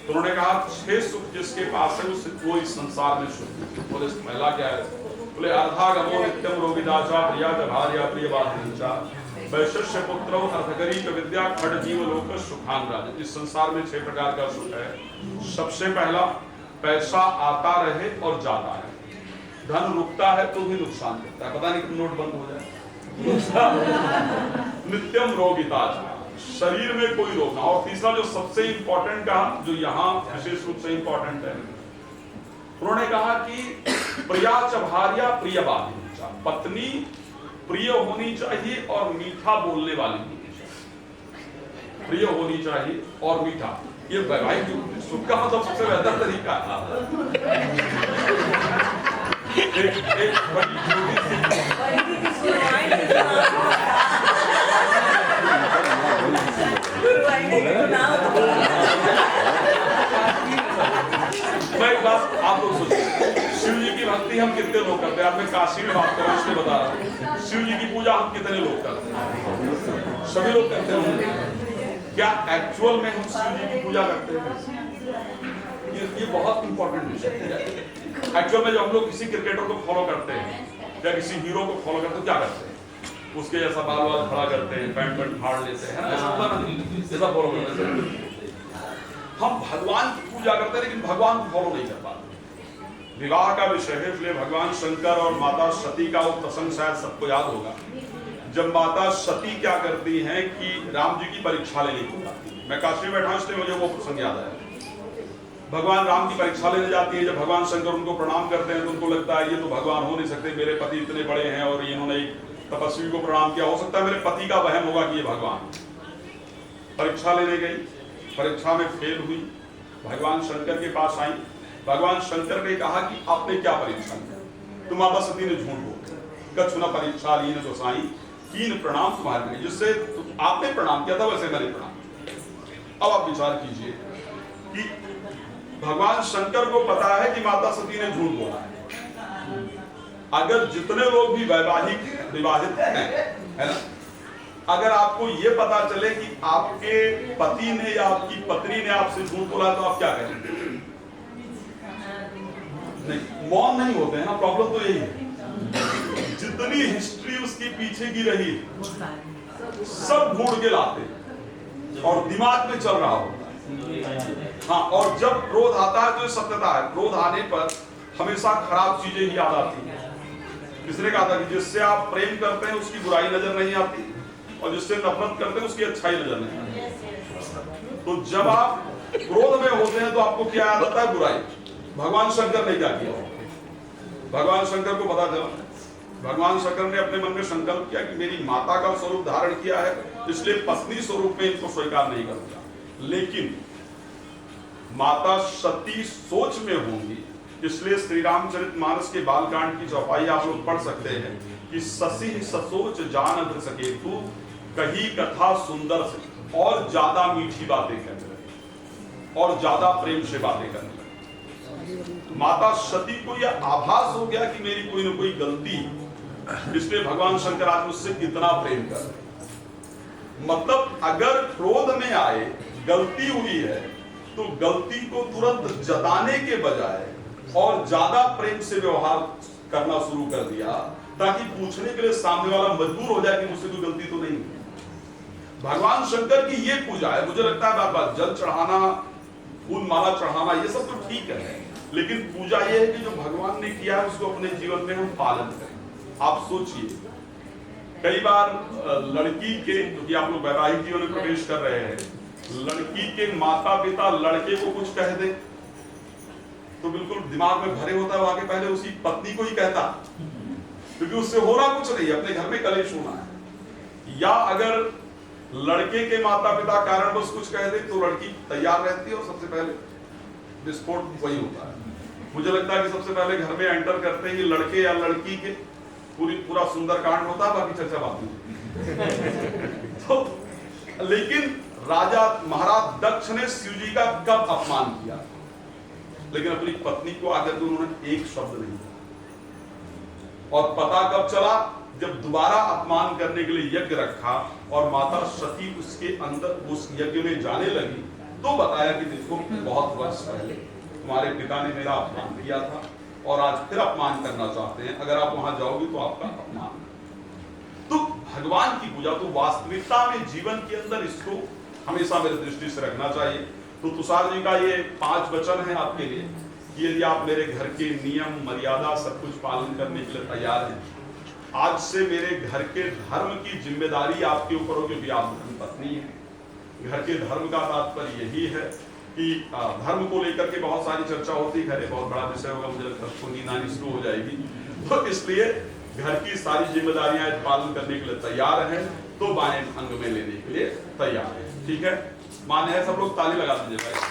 तो उन्होंने कहा 6 सुख जिसके पास है वो इस संसार में सुखी। बोले पहला क्या है? बोले अर्धागमो नित्यम रोगिदाचा प्रिया भार्या प्रियवादिनीचा वैश्य पुत्रो अर्थकरी विद्या खड़ जीव लोक सुखान राज। इस संसार में 6 प्रकार का सुख है। सबसे पहला, पैसा आता रहे और जाता है। धन रुकता है तो भी नुकसान करता है, पता नहीं कब नोट बंद हो जाए। नित्यम रोगिता, शरीर में कोई रोग ना। और तीसरा जो सबसे इंपॉर्टेंट कहा, जो यहाँ विशेष रूप से इंपॉर्टेंट है, उन्होंने कहा कि प्रिया च भार्या प्रियवादिनी, पत्नी प्रिय होनी चाहिए और मीठा बोलने वाली होनी चाहिए। प्रिय होनी चाहिए और मीठा, ये वैवाहिक सुख का मतलब सबसे बेहतर तरीका है। एक बड़ी छोटी सी मैं एक बात आप लोग सोचिए, शिव जी की भक्ति हम कितने लोग करते हैं? आप मैं काशी में बात कर रहा हूँ इसलिए बता रहा हूँ। शिव जी की पूजा हम कितने लोग करते हैं? सभी लोग करते हैं। क्या एक्चुअल में हम शिव जी की पूजा करते हैं? ये बहुत इंपॉर्टेंट विषय है। एक्चुअल में जब हम लोग किसी क्रिकेटर को फॉलो करते हैं या किसी हीरो को फॉलो करते हैं, क्या करते हैं? उसके जैसा बाल बाल खड़ा करते हैं, पैंट पैंट फाड़ लेते हैं, ऐसा होता नहीं, ऐसा फॉलो करते हैं। हम भगवान की पूजा करते हैं लेकिन भगवान को फॉलो नहीं कर पाते। विवाह का विषय है, इसलिए भगवान शंकर और माता सती का वो प्रसंग शायद सबको याद होगा। जब माता सती क्या करती हैं कि राम जी की परीक्षा लेने को जाती है। मैं काशी में बैठा हूं इसलिए मुझे वो प्रसंग याद आया। भगवान राम की परीक्षा लेने जाती है। जब भगवान शंकर उनको प्रणाम करते हैं तो उनको लगता है ये तो भगवान हो नहीं सकते, मेरे पति इतने बड़े हैं और इन्होंने तपस्वी को प्रणाम किया, हो सकता है मेरे पति का वहम होगा कि ये भगवान। परीक्षा लेने गई, परीक्षा में फेल हुई, भगवान शंकर के पास आई। भगवान शंकर ने कहा कि आपने क्या परीक्षा किया? तो माता सती ने झूठ बोला। कछु न परीक्षा लीन गोसाई कीन प्रणाम तुम्हारे, जिससे आपने प्रणाम किया था वैसे मैंने प्रणाम किया। अब आप विचार कीजिए कि भगवान शंकर को पता है कि माता सती ने झूठ बोला है। अगर जितने लोग भी विवाहित हैं, है ना, अगर आपको ये पता चले कि आपके पति ने या आपकी पत्नी ने आपसे झूठ बोला तो आप क्या करेंगे? नहीं, मौन नहीं होते हैं ना, प्रॉब्लम तो यही है। जितनी हिस्ट्री उसके पीछे की रही सब ढूंढ के लाते और दिमाग में चल रहा होता है। हाँ, और जब क्रोध आता है तो सत्यता है, क्रोध आने पर हमेशा खराब चीजें ही याद आती हैं। किसने कहा था कि जिससे आप प्रेम करते हैं उसकी बुराई नजर नहीं आती और जिससे नफरत करते हैं उसकी अच्छाई नजर नहीं आती। तो जब आप क्रोध में होते हैं तो आपको क्या याद आता है? बुराई। भगवान शंकर ने क्या किया? भगवान शंकर को पता चला, भगवान शंकर ने अपने मन में संकल्प किया कि मेरी माता का स्वरूप धारण किया है, इसलिए पत्नी स्वरूप में इनको स्वीकार नहीं करूंगा। लेकिन माता सती सोच में होंगी, इसलिए श्री रामचरितमानस के बालकांड की चौपाई आप लोग पढ़ सकते हैं कि ससी ससोच जान धर सके तू कही कथा सुंदर से, और ज्यादा मीठी बातें करने लगे और ज्यादा प्रेम से बातें करने लगे। माता सती को यह आभास हो गया कि मेरी कोई ना कोई गलती, इसलिए भगवान शंकर आज मुझसे कितना प्रेम कर रहे। मतलब अगर क्रोध में आए, गलती हुई है तो गलती को तुरंत जताने के बजाय और ज्यादा प्रेम से व्यवहार करना शुरू कर दिया, ताकि पूछने के लिए सामने वाला मजबूर हो जाए कि मुझसे कोई गलती तो नहीं है। भगवान शंकर की ये पूजा है। मुझे लगता है बार बार जल चढ़ाना, फूल माला चढ़ाना, ये सब तो ठीक है, लेकिन पूजा ये है कि जो भगवान ने किया है उसको अपने जीवन में हम पालन करें। आप सोचिए, कई बार लड़की के, क्योंकि आप लोग वैवाहिक जीवन में प्रवेश कर रहे हैं, लड़की के माता पिता लड़के को कुछ कह दे तो बिल्कुल दिमाग में भरे होता है, आगे पहले उसी पत्नी को ही कहता, क्योंकि उससे होना कुछ नहीं, अपने घर में कलेश होना है। या अगर लड़के के माता पिता कारणवश कुछ कह दे तो लड़की तैयार रहती है और सबसे पहले विस्फोट वही होता है। मुझे लगता है कि सबसे पहले घर में एंटर करते ही लड़के या लड़की के पूरा सुंदर कांड होता है, बाकी चर्चा बात नहीं। तो लेकिन राजा महाराज दक्ष ने शिव जी का कब अपमान किया, लेकिन अपनी पत्नी को आकर के उन्होंने एक शब्द नहीं कहा। और पता कब चला? जब दोबारा अपमान करने के लिए यज्ञ रखा और माता सती उसके अंदर उस यज्ञ में जाने लगी, तो बताया कि देखो बहुत वर्ष पहले तुम्हारे पिता ने मेरा अपमान किया था और आज फिर अपमान करना चाहते हैं, अगर आप वहां जाओगे तो आपका अपमान। तो भगवान की पूजा तो वास्तविकता में जीवन के अंदर इसको हमेशा मेरी दृष्टि से रखना चाहिए। तो तुषार जी का ये 5 वचन है आपके लिए कि यदि आप मेरे घर के नियम मर्यादा सब कुछ पालन करने के लिए तैयार हैं, आज से मेरे घर के धर्म की जिम्मेदारी आपके ऊपर हो, क्योंकि आप धर्मपत्नी हैं। घर के धर्म का तात्पर्य यही है कि धर्म को लेकर के बहुत सारी चर्चा होती है, बहुत बड़ा विषय होगा, मुझे लगता है उसको नींद आनी शुरू हो जाएगी। तो इसलिए घर की सारी जिम्मेदारियां पालन करने के लिए तैयार हैं, तो बाएं अंग में लेने के लिए तैयार है। ठीक है, मान्य है? सब लोग ताली लगा दीजिए भाई।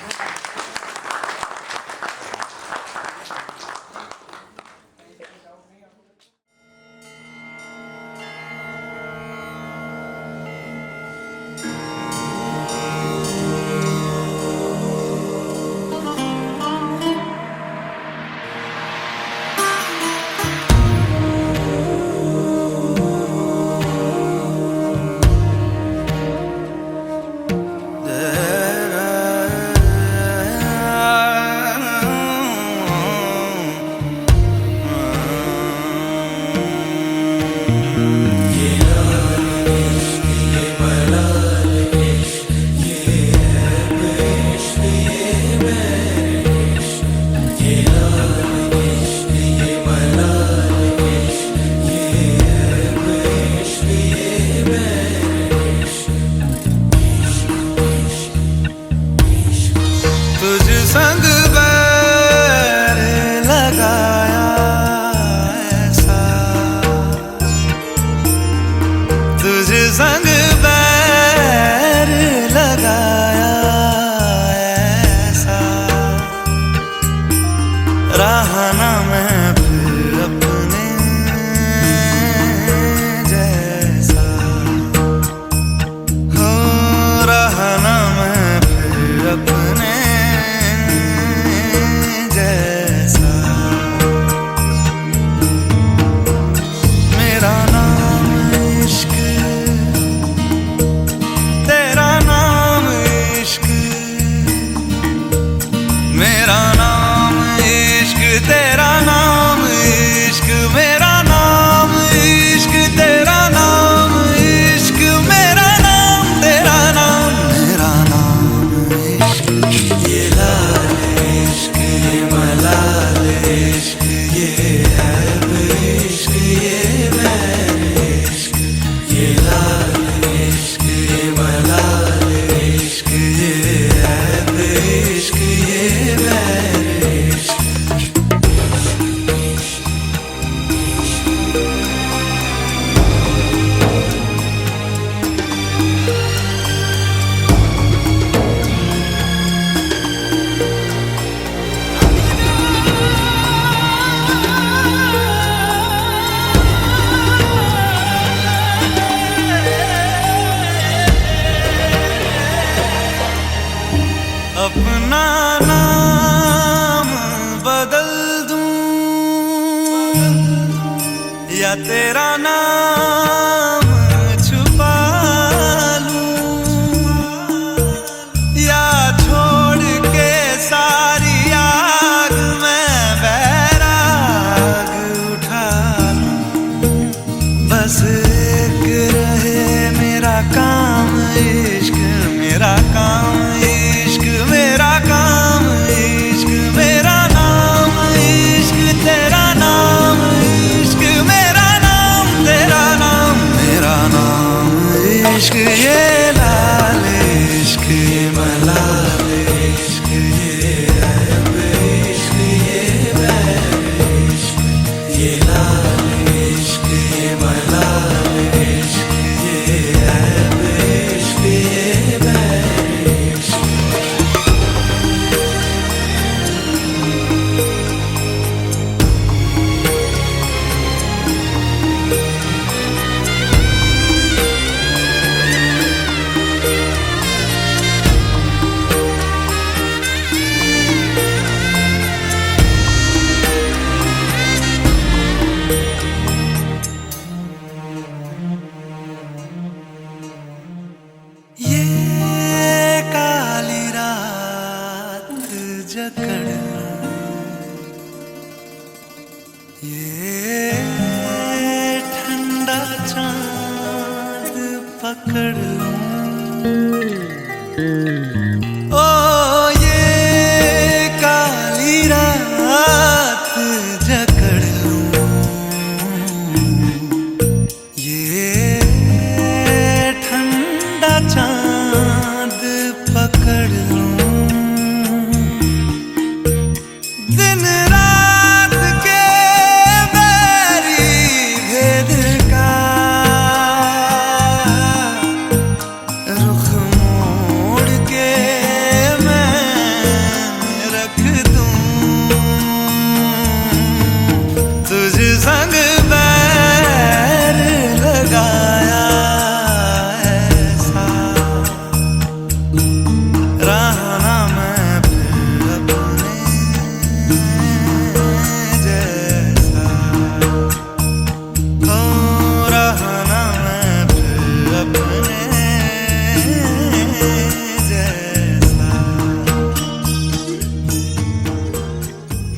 तेरा नाम इश्क मेरा नाम इश्क तेरा नाम इश्क मेरा नाम तेरा नाम मेरा नाम इश्क ये लाल इश्क ये मलाल इश्क ये ऐब इश्क ये बैर इश्क ये लाल इश्क ये मलाल इश्क ये ऐब इश्क ये बैर इश्क अपना नाम बदल दूं या तेरा नाम छुपा लूं या छोड़ के सारी आग में बैराग उठा लूं बस एक रहे मेरा काम इश्क मेरा काम इश्क मेरा काम इश्क मेरा नाम इश्क तेरा नाम इश्क मेरा नाम तेरा नाम मेरा नाम इश्क ये लाल इश्क ये मलाल इश्क ये ऐब इश्क ये बैर इश्क ये लाल इश्क ये मलाल इश्क ये ऐब इश्क ये बैर इश्क ये काली रात जकड़ ये ठंडा चांद पकड़ ओ ये काली रात जकड़ ये ठंडा चांद पकड़ लूं दिन रात के बैरी भेद का रुख मोड़ के मैं रख दूं तुझ संग बैर लगाया ऐसा रहना मैं फिर अपने जैसा हो रहना मैं फिर अपने जैसा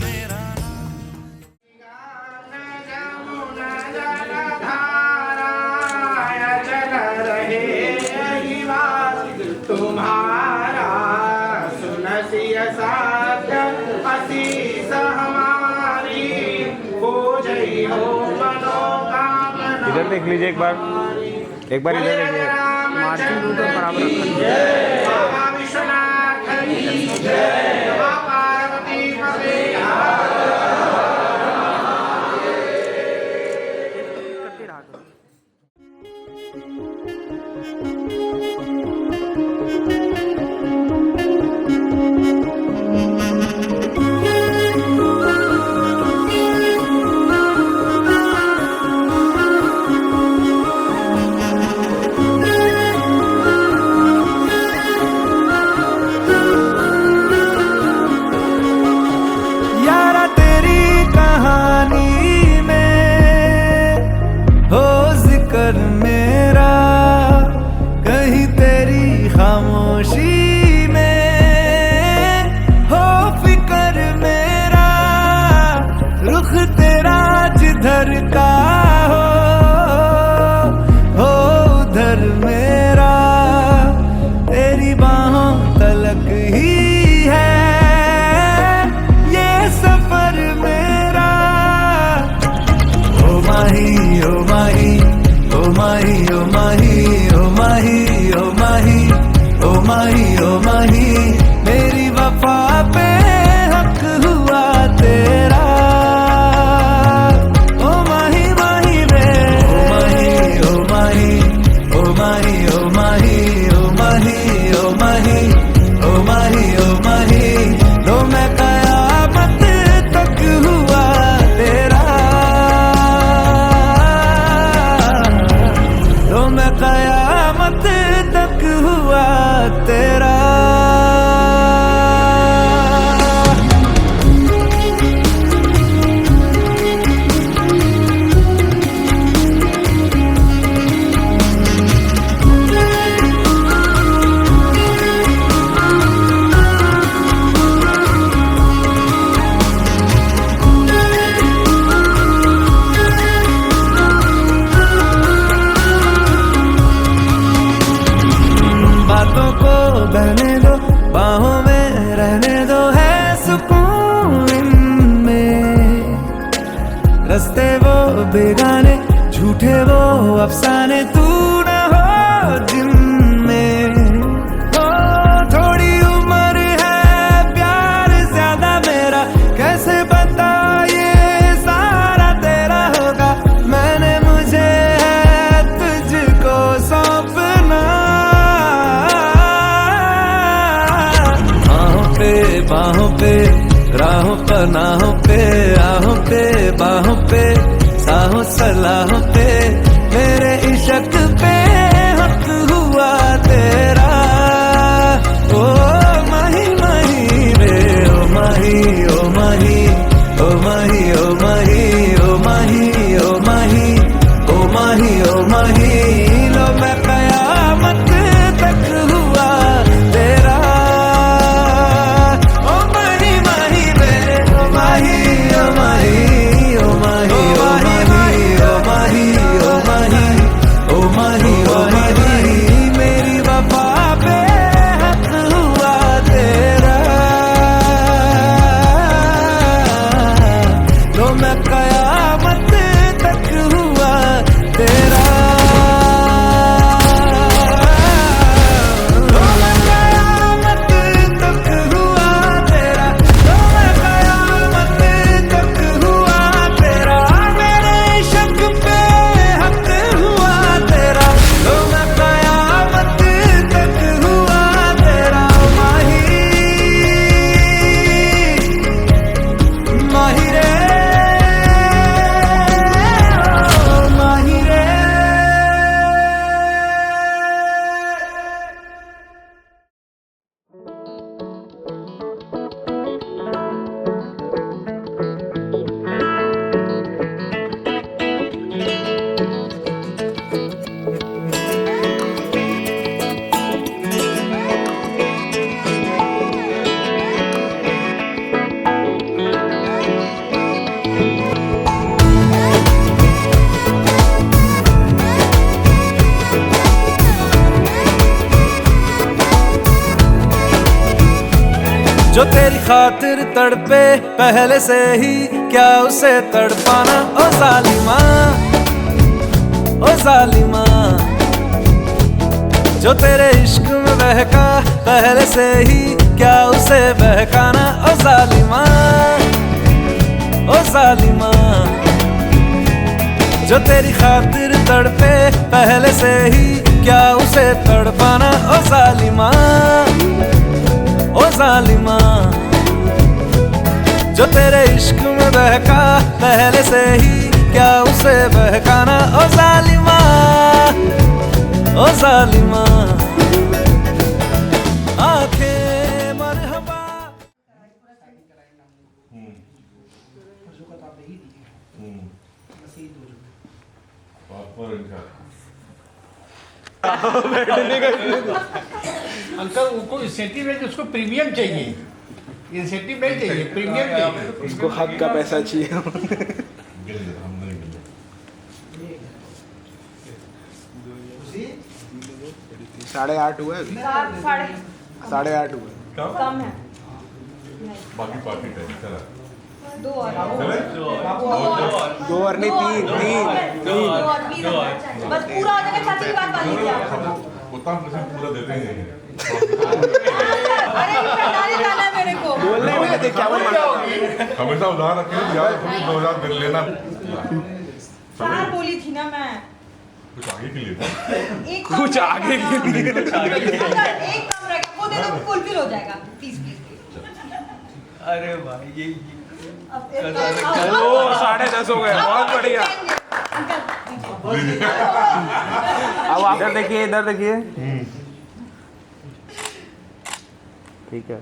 मेरा चल रहे तुम्हारा सुनसिय साथ असीस हमारी हो जई हो मनोकामना इधर देख लीजिए एक बार इधर देखिए मार्जिन तो बराबर रखा बाबा विश्वनाथ की जय मां पार्वती पते रुख तेरा जिधर का हो उधर मेरा, तेरी बाहों तलक ही है ये सफर मेरा। ओ माही ओ माही ओ माही ओ माही ओ माही ओ माही ओ माही ओ माही, मेरी वफा पे हक हुआ तेरा। ओ माही माही रे, ओ माही ओ माही ओ माही ओ माही ओ माही ओ माही ओ माही, लो मैं कयामत तक हुआ तेरा, लो मैं कयामत तक हुआ तेरा। बातों को बहने दो, बाहों में रहने दो, है सुकून इनमें। रस्ते वो बेगाने, झूठे वो अफसाने, तू न हो जिनमें। ओ थोड़ी उम्र है, प्यार ज्यादा मेरा, कैसे बता ये सारा तेरा होगा। मैंने मुझे है तुझको सौंपना, बाहों पे राहों पनाहों पे, आहों पे बाहों पे, साहों सलाहों पे, मेरे इश्क पे हक हुआ तेरा। ओ माही माही रे, ओ माही ओ माही ओ माही ओ माही ओ माही ओ माही ओ माही ओ माही, लो मैं कयामत तक हुआ तेरा। मेरी वफा पे हक हुआ तेरा, तो मैं कयामत तक हुआ तेरा। जो तेरी खातिर तड़पे पहले से ही, क्या उसे तड़पाना। ओ जालिमा ओ जालिमा, जो तेरे इश्क में बहका पहले से ही, क्या उसे बहकाना। ओ जालिमा ओ जालिमा, जो तेरी खातिर तड़पे पहले से ही, क्या उसे तड़पाना। ओ जालिमा ओ जालिमा, जो तेरे इश्क में बहका पहले से ही, क्या उसे बहकाना। ओ जालिमा ओ जालिमा, आंखें मरहबा। अंकल उनको इंसेंटिव है कि उसको प्रीमियम चाहिए, इंसेंटिव नहीं चाहिए, प्रीमियम चाहिए। उसको हक का पैसा चाहिए। 8:30 हुआ है, 8:30 हुआ है। कम है। बाकी पार्टी टाइम चला 2 और चले 2 और नहीं 3 बस पूरा हो जाएगा। चाची की बात मान लीजिए आप। उतना परसेंट पूरा देते ही नहीं है। अरे सरकारी जाना है मेरे को। बोलने में देख क्या बोल हमेशा उधार रखें यार, तुम 2000 बिल लेना 4 बोली थी ना मैं। कुछ आगे के लिए एक कुछ आगे के लिए। एक कम रहेगा वो दे दो, फुलफिल हो जाएगा। Please please. अरे भाई ये अब ओ 10:30 हो गए, बहुत बढ़िया। अब आप इधर देखिए, इधर देखिए। ठीक है,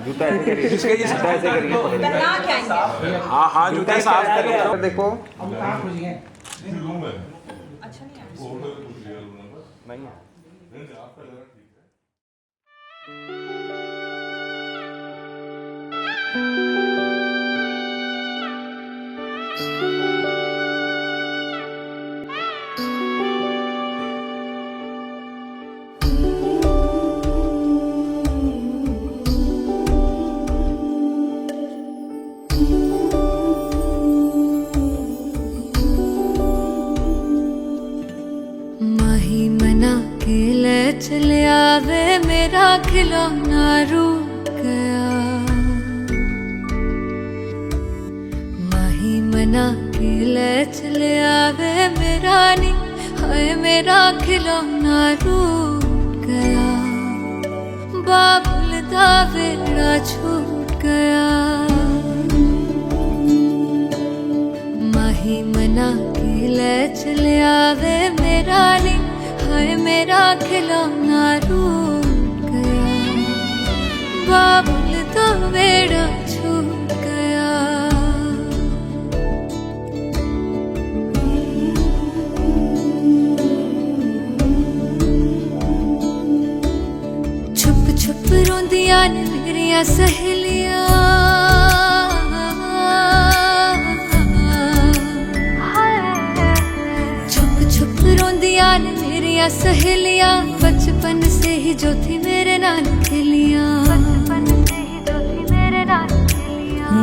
जूता ऐसे करिए, जिसके जूता ऐसे करिए। बना के आएंगे। हाँ हाँ, जूता साफ करिए। देखो अब कहाँ खुश हैं? रूम है अच्छा नहीं है। वो होटल कुछ लिया रूम नंबर नहीं है। नहीं आपका जरा ठीक है। माही मना के ले चले आवे, मेरा खिलौना रुक गया। माही मना के ले चले आवे, मेरा नी हाय मेरा खिलौना रुक गया। बाबुल दा वेड़ा छूट गया। माही मना के ले चले आवे, मेरा नी हाय मेरा खिलौना रूठ गया। बाबुल दा वेड़ा छूट गया। छुप छुप रोंदियां ने मेरियां सहेलियां। छुप छुप रोंदियां ने मेरियां सहेलियां। बचपन से ही जो थी मेरे नाल खेलियां।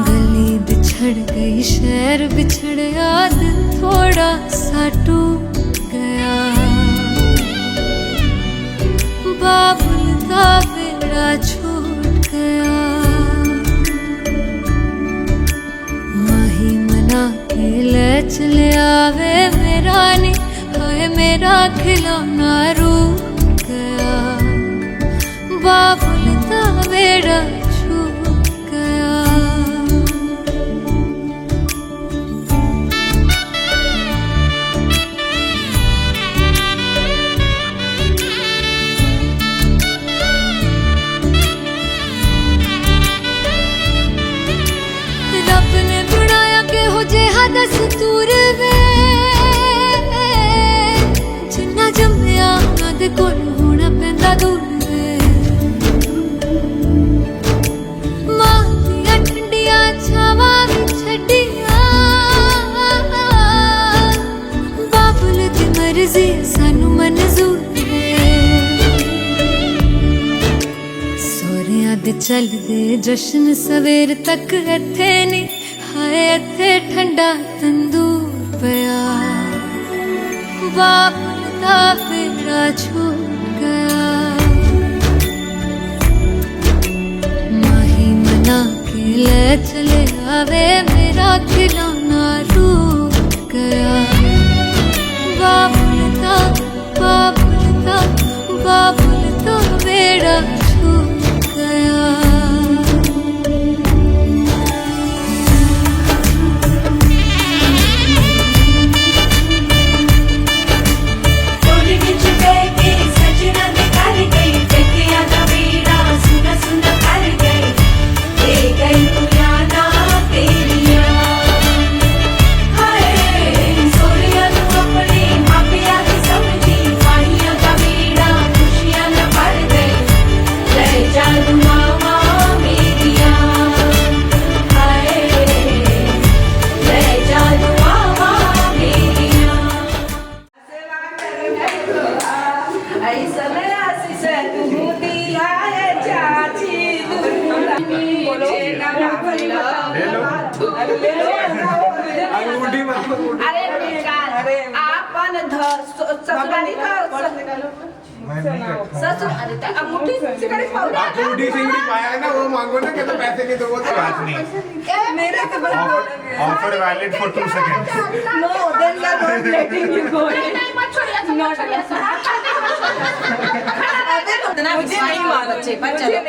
गली बिछड़ गई, शहर बिछड़ गया, दिल थोड़ा सा टूट गया। बाबुल का बेड़ा छूट गया। माही मना के ले चले आवे, मेरा नी हाय मेरा खिलौना रूठ गया। बाबुल का बेड़ा छूट गया। रब ने बनाया के हो जे हदस दूर वे। जिन्ना जम्मिया उन्हां दे कोल होना पैंदा दूर वे। मां दियां ठंडियां छावां भी छड्डियां। बाबुल दी मर्जी सानू मंजूर वे। सोहरियां दे चलदे जश्न सवेर तक इत्थे नी हाय इत्थे ठंडा तंदूर पिया। बाबुल दा बेड़ा छूट गया। माही मना के ले चले आवे, मेरा खिलौना रूठ गया। बाबुल दा बेड़ा छूट गया। अंगूठी अरे निकाल आपन ससुराली का ससुर अरे तो अंगूठी सिंगड़ी पाउडर अंगूठी सिंगड़ी पाया है ना, वो मांगो ना कि तो पैसे के दो, वो तो बात नहीं। मेरे से बड़ा offer valid for 2 seconds. No then we are not letting you go नहीं मत छोड़िए नॉट मुझे नहीं मालूम बच्चे पर चलो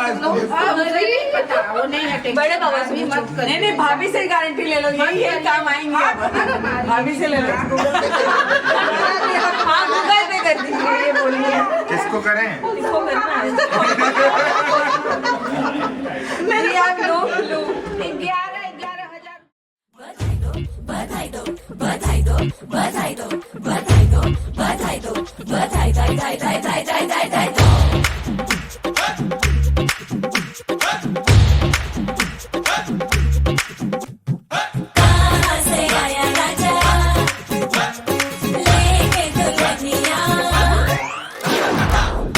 चलो पता वो नहीं हटेंगे बड़े बाबा से मत करो नहीं भाभी से गारंटी ले लो ये काम आएंगे भाभी से ले लो हाँ गूगल पे कर दीजिए ये बोलिए किसको करें? इसको करना है मेरे आप लो 11,000 बधाई दो बधाई दो बधाई दो बधाई दो बधाई दो बधाई दाई दाई दाई दाई दाई दाई दाई दो कहाँ से आया राजा लेके दुल्हनिया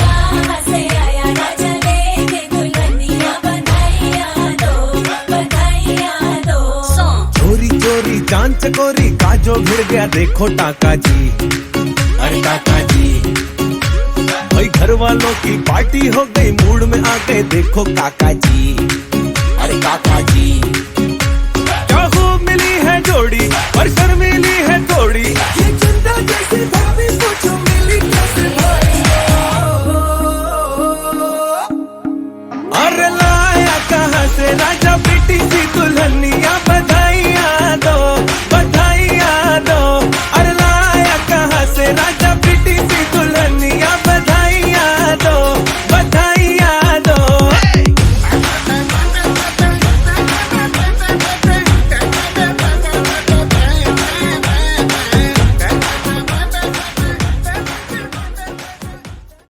कहाँ से आया राजा लेके दुल्हनिया बधाइयाँ दो चोरी चोरी चांद चकोरी का जो भिड़ गया देखो टाका जी, अरे टाका जी। भाई घर वालों की पार्टी हो गई, मूड में आ गए देखो काका जी, अरे काका जी। क्या खूब मिली है जोड़ी पर शर्मीली है थोड़ी, ये चंदा जैसी भाभी पूछो मिली कैसे भाई। अरे लाया कहाँ से राजा बेटी सी दुल्हनिया